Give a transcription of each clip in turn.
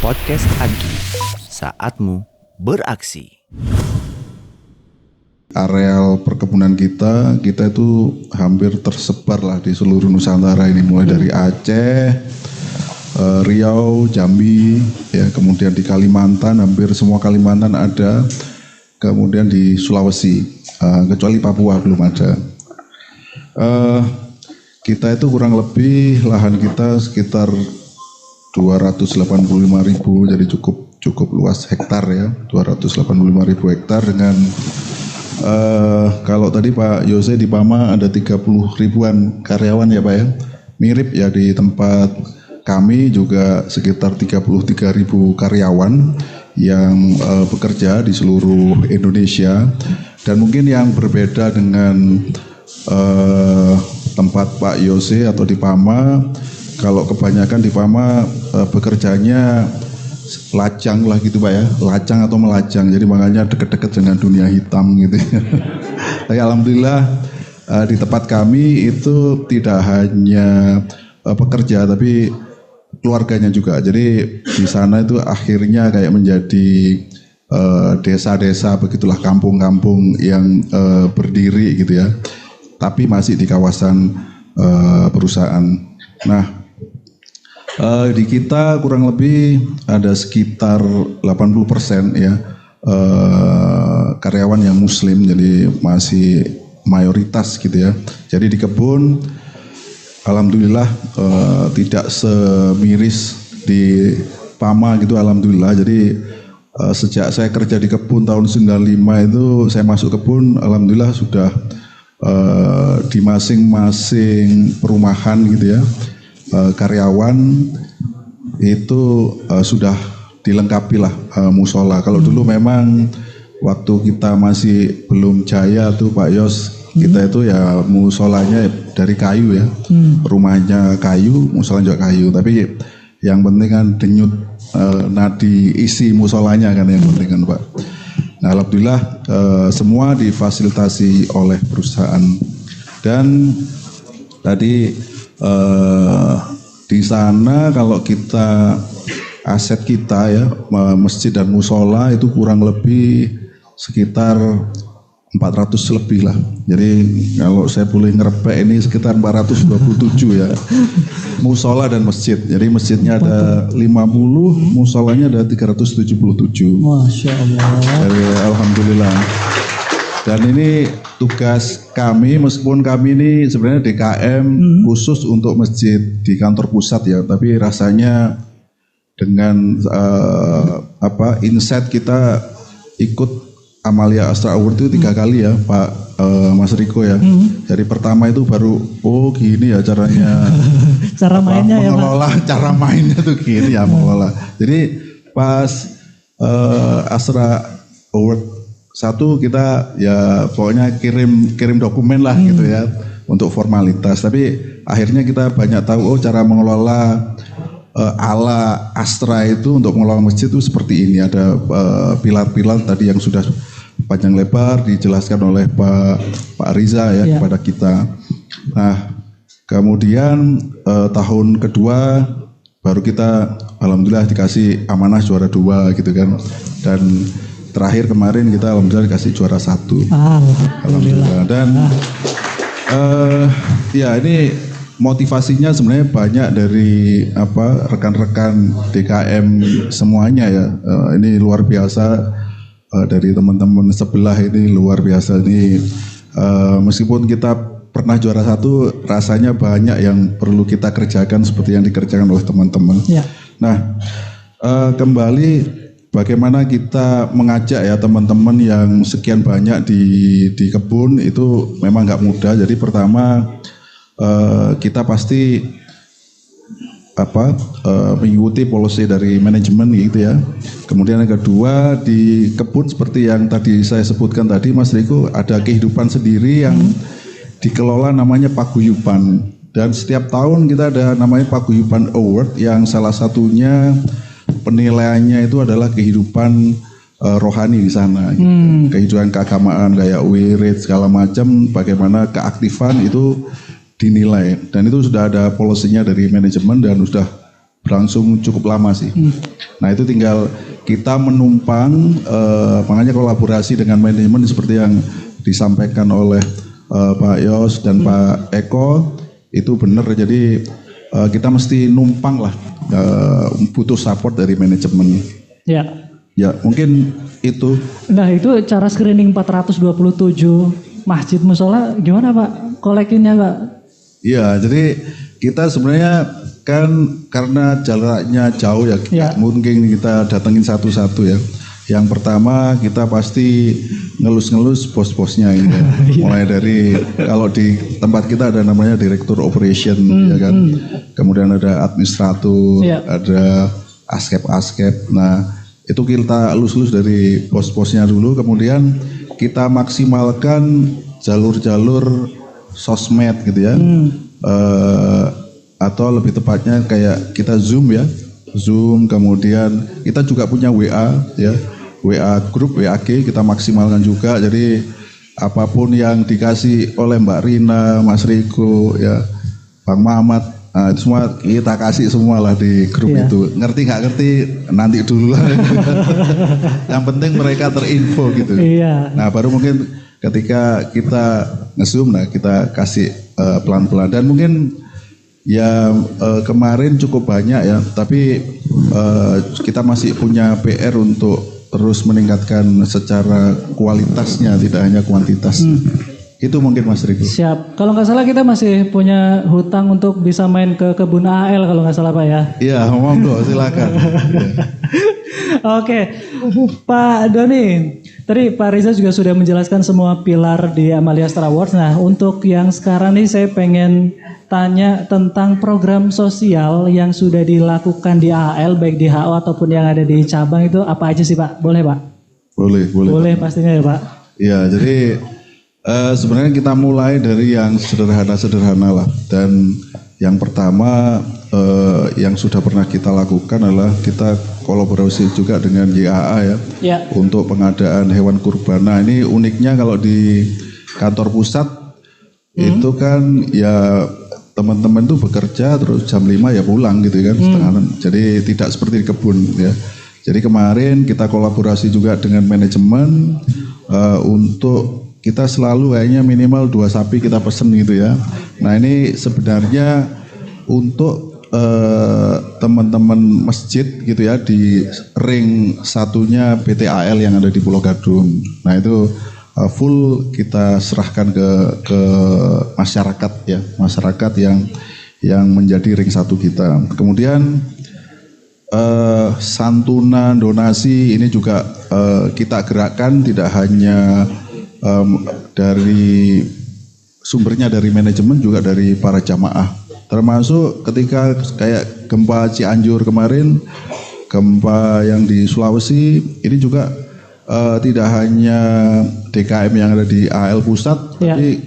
Podcast Agi, saatmu beraksi. Areal perkebunan kita itu hampir tersebar lah di seluruh Nusantara ini, mulai dari Aceh, Riau, Jambi, ya, kemudian di Kalimantan, hampir semua Kalimantan ada, kemudian di Sulawesi, kecuali Papua belum ada. Kita itu kurang lebih lahan kita sekitar 285.000, jadi cukup luas hektar ya, 285.000 hektar dengan kalau tadi Pak Yose di Pama ada 30 ribuan karyawan ya Pak ya, mirip ya di tempat kami juga sekitar 33.000 karyawan yang bekerja di seluruh Indonesia. Dan mungkin yang berbeda dengan tempat Pak Yose atau di Pama, kalau kebanyakan di Pama bekerjanya lacang lah gitu Pak ya, lacang atau melacang, jadi makanya deket-deket dengan dunia hitam gitu. Tapi alhamdulillah di tempat kami itu tidak hanya pekerja tapi keluarganya juga. Jadi di sana itu akhirnya kayak menjadi desa-desa begitulah, kampung-kampung yang berdiri gitu ya, tapi masih di kawasan perusahaan. Nah, di kita kurang lebih ada sekitar 80% ya karyawan yang muslim, jadi masih mayoritas gitu ya. Jadi di kebun alhamdulillah tidak semiris di Pama gitu, alhamdulillah. Jadi sejak saya kerja di kebun tahun 95 itu saya masuk kebun, alhamdulillah sudah di masing-masing perumahan gitu ya, karyawan itu sudah dilengkapi lah musola. Kalau dulu memang waktu kita masih belum jaya tuh Pak Yos, kita itu ya musolanya dari kayu ya, rumahnya kayu, musola juga kayu. Tapi yang penting kan denyut nadi isi musolanya kan yang penting kan Pak. Nah alhamdulillah semua difasilitasi oleh perusahaan. Dan tadi di sana kalau kita aset kita ya, masjid dan musola itu kurang lebih sekitar 400 lebih lah. Jadi kalau saya boleh ngerepek ini sekitar 427 ya, musola dan masjid. Jadi masjidnya ada 50, musolanya ada 377. Masya Allah. Jadi alhamdulillah. Dan ini tugas kami, meskipun kami ini sebenarnya DKM khusus untuk masjid di kantor pusat ya, tapi rasanya dengan insight kita ikut Amalia Astra Award itu 3 kali ya Pak Mas Riko ya. Jadi pertama itu baru gini ya caranya cara mainnya mengelola, ya Pak. Cara mainnya tuh gini ya mengelola. Jadi pas Astra Award 1 kita ya pokoknya kirim dokumen lah gitu ya untuk formalitas. Tapi akhirnya kita banyak tahu cara mengelola ala Astra itu untuk mengelola masjid itu seperti ini. Ada pilar-pilar tadi yang sudah panjang lebar dijelaskan oleh Pak Riza ya kepada kita. Nah kemudian tahun kedua baru kita alhamdulillah dikasih amanah juara 2 gitu kan. Dan terakhir kemarin kita alhamdulillah dikasih juara 1. Alhamdulillah. Dan ya ini motivasinya sebenarnya banyak dari rekan-rekan DKM semuanya ya. Ini luar biasa, dari teman-teman sebelah ini luar biasa. Ini meskipun kita pernah juara 1, rasanya banyak yang perlu kita kerjakan seperti yang dikerjakan oleh teman-teman. Ya. Nah kembali bagaimana kita mengajak ya teman-teman yang sekian banyak di kebun itu memang nggak mudah. Jadi pertama kita pasti mengikuti policy dari manajemen gitu ya. Kemudian yang kedua di kebun seperti yang tadi saya sebutkan tadi Mas Riko, ada kehidupan sendiri yang dikelola namanya paguyuban. Dan setiap tahun kita ada namanya Paguyuban Award yang salah satunya penilaiannya itu adalah kehidupan rohani di sana, gitu. Kehidupan keagamaan kayak wirid segala macam, bagaimana keaktifan itu dinilai. Dan itu sudah ada polisinya dari manajemen dan sudah berlangsung cukup lama sih. Nah itu tinggal kita menumpang, makanya kolaborasi dengan manajemen seperti yang disampaikan oleh Pak Yos dan Pak Eko itu benar. Jadi kita mesti numpang lah, butuh support dari manajemen. Ya mungkin itu. Nah itu cara screening 427 masjid musola gimana Pak? Koleksinya Pak? Iya, jadi kita sebenarnya kan karena jaraknya jauh ya, mungkin kita datengin satu-satu ya. Yang pertama kita pasti ngelus-ngelus bos-bosnya ini ya. Mulai dari kalau di tempat kita ada namanya direktur operation ya kan. Kemudian ada administrator, ada askep-askep. Nah, itu kita elus-elus dari bos-bosnya dulu, kemudian kita maksimalkan jalur-jalur sosmed gitu ya. Atau lebih tepatnya kayak kita Zoom ya. Zoom, kemudian kita juga punya WA ya. WA grup, WAG kita maksimalkan juga. Jadi apapun yang dikasih oleh Mbak Rina, Mas Riko ya, Bang Mamat, nah, itu semua kita kasih semua lah di grup itu. Ngerti nggak ngerti nanti dulu lah. Yang penting mereka terinfo gitu. Nah baru mungkin ketika kita nge-zoom, nah kita kasih pelan-pelan. Dan mungkin ya kemarin cukup banyak ya, tapi kita masih punya PR untuk terus meningkatkan secara kualitasnya, tidak hanya kuantitas. Itu mungkin Mas Riko. Siap. Kalau nggak salah kita masih punya hutang untuk bisa main ke kebun AL kalau nggak salah Pak ya. Iya, monggo silakan. Oke, Pak Doni. Tadi Pak Riza juga sudah menjelaskan semua pilar di Amalia Star Awards. Nah, untuk yang sekarang nih saya pengen tanya tentang program sosial yang sudah dilakukan di AL, baik di HO ataupun yang ada di cabang itu apa aja sih Pak? Boleh Pak? Boleh. Boleh pastinya ya Pak. Iya, jadi sebenarnya kita mulai dari yang sederhana-sederhana lah. Dan yang pertama yang sudah pernah kita lakukan adalah kita kolaborasi juga dengan YAA ya. Untuk pengadaan hewan kurban. Nah ini uniknya kalau di kantor pusat itu kan ya teman-teman tuh bekerja terus jam 5 ya pulang gitu kan setengah 6. Jadi tidak seperti di kebun ya. Jadi kemarin kita kolaborasi juga dengan manajemen untuk kita selalu kayaknya minimal 2 sapi kita pesen gitu ya. Nah ini sebenarnya untuk teman-teman masjid gitu ya di ring satunya PTAL yang ada di Pulau Gadung. Nah itu full kita serahkan ke masyarakat ya, masyarakat yang menjadi ring satu kita. Kemudian santunan donasi ini juga kita gerakkan tidak hanya dari sumbernya dari manajemen, juga dari para jamaah. Termasuk ketika kayak gempa Cianjur kemarin, gempa yang di Sulawesi, ini juga tidak hanya DKM yang ada di AL pusat, tapi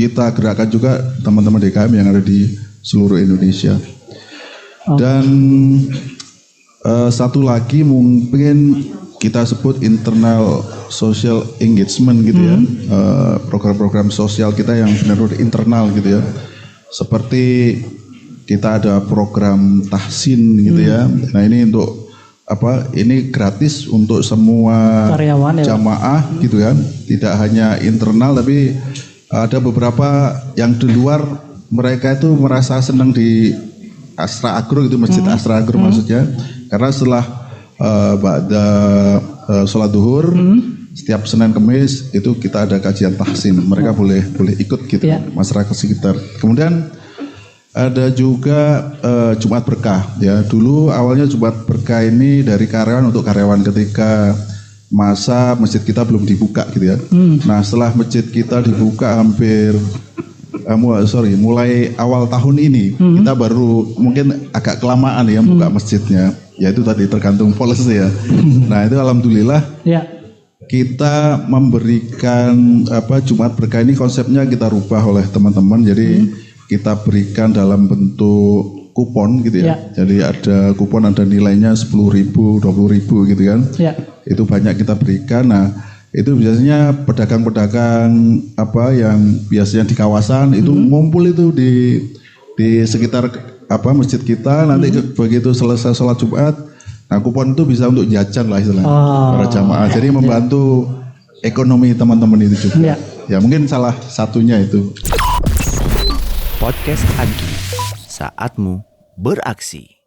kita gerakkan juga teman-teman DKM yang ada di seluruh Indonesia. Dan satu lagi mungkin kita sebut internal social engagement gitu ya, program-program sosial kita yang benar-benar internal gitu ya. Seperti kita ada program tahsin gitu ya. Nah ini untuk apa? Ini gratis untuk semua karyawan jamaah gitu kan. Tidak hanya internal tapi ada beberapa yang di luar, mereka itu merasa senang di Astra Agro gitu, Masjid Astra Agro maksudnya. Karena setelah sholat duhur, setiap Senin Kemis itu kita ada kajian tahsin. Mereka boleh ikut gitu, masyarakat sekitar. Kemudian ada juga Jumat Berkah ya. Dulu awalnya Jumat Berkah ini dari karyawan untuk karyawan ketika masa masjid kita belum dibuka gitu ya. Nah setelah masjid kita dibuka hampir mulai awal tahun ini kita baru mungkin agak kelamaan ya buka masjidnya. Ya itu tadi tergantung policy ya. Nah itu alhamdulillah kita memberikan Jumat Berkah ini konsepnya kita rubah oleh teman-teman. Jadi kita berikan dalam bentuk kupon gitu ya. Jadi ada kupon, ada nilainya 10.000, 20.000 gitu kan. Itu banyak kita berikan. Nah itu biasanya pedagang-pedagang yang biasanya di kawasan itu ngumpul itu di sekitar masjid kita nanti begitu selesai sholat Jumat, nah kupon itu bisa untuk jajan lah istilahnya para jamaah. Jadi membantu ekonomi teman-teman itu juga. Ya mungkin salah satunya itu. Podcast Agi, saatmu beraksi.